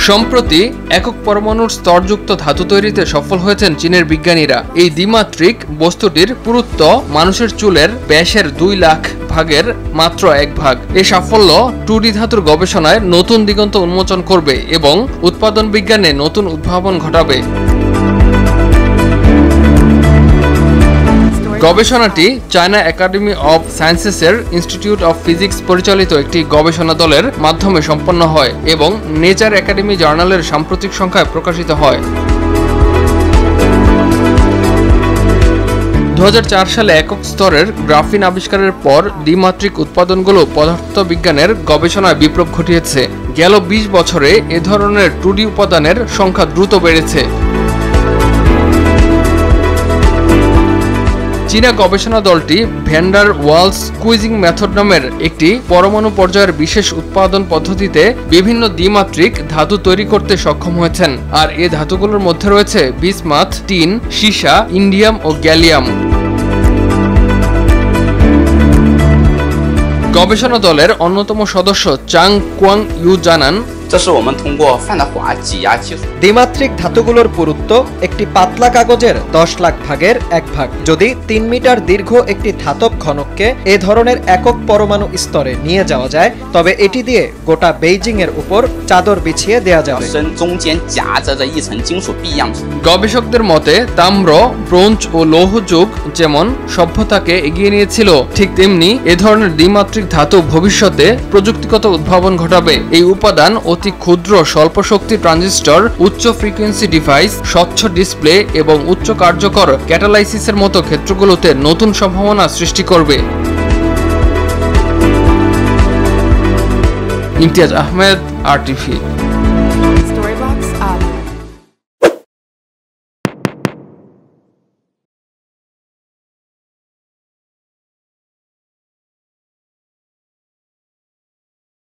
সম্প্রতি একক পরমাণুর স্তরযুক্ত ধাতু তৈরিতে সফল হয়েছেন চীনের বিজ্ঞানীরা। এই দ্বিমাত্রিক বস্তুটির পুরুত্ব মানুষের চুলের ব্যাসের 2 লাখ ভাগের মাত্র 1 ভাগ। এই সাফল্য 2D ধাতুর গবেষণায় নতুন দিগন্ত উন্মোচন করবে এবং উৎপাদন বিজ্ঞানে নতুন উদ্ভাবন ঘটাবে। গবেষণাটি চায়না একাডেমি অব সায়েন্সেসের ইনস্টিটিউট অব ফিজিক্স পরিচালিত একটি গবেষণা দলের মাধ্যমে সম্পন্ন হয় এবং নেচার একাডেমি জার্নালের সাম্প্রতিক সংখ্যায় প্রকাশিত হয়। 2004 সালে একক স্তরের গ্রাফিন আবিষ্কারের পর দ্বিমাত্রিক উৎপাদনগুলো পদার্থবিজ্ঞানের গবেষণায় বিপ্লব ঘটিয়েছে। গেল 20 বছরে এ ধরনের 2D উপাদানের সংখ্যা দ্রুত বেড়েছে। চীনা গবেষণা দলটি ভ্যান্ডার ওয়ালস স্কুইজিং মেথড নামের একটি পরমাণু পর্যায়ের বিশেষ উৎপাদন পদ্ধতিতে বিভিন্ন দ্বিমাত্রিক ধাতু তৈরি করতে সক্ষম হয়েছেন। আর এ ধাতুগুলোর মধ্যে রয়েছে বিসমাথ, টিন, সীসা, ইন্ডিয়াম ও গ্যালিয়াম। গবেষণা দলের অন্যতম সদস্য চাং কোয়াং ইউ জানান, দ্বিমাত্রিক ধাতুগুলোর পুরুত্ব একটি পাতলা কাগজের 10 লাখ ভাগের 1 ভাগ। যদি 3 মিটার দীর্ঘ একটি ধাতব ঘনককে এ ধরনের একক পরমাণু স্তরে নিয়ে যাওয়া যায়, তবে এটি দিয়ে গোটা বেইজিং এর উপর চাদর বিছিয়ে দেয়া যাবে। গবেষকদের মতে তাম্র, ব্রোঞ্জ ও লৌহ যুগ যেমন সভ্যতাকে এগিয়ে নিয়েছিল, ঠিক তেমনি এ ধরনের দ্বিমাত্রিক ধাতু ভবিষ্যতে প্রযুক্তিগত উদ্ভাবন ঘটাবে। এই উপাদান অতি ক্ষুদ্র স্বল্প শক্তি ট্রানজিস্টর, উচ্চ ফ্রিকোয়েন্সি ডিভাইস, স্বচ্ছ ডিসপ্লে এবং উচ্চ কার্যকর ক্যাটালাইসিসের মতো ক্ষেত্রগুলোতে নতুন সম্ভাবনা সৃষ্টি করবে। ইমতিয়াজ আহমেদ, RTV।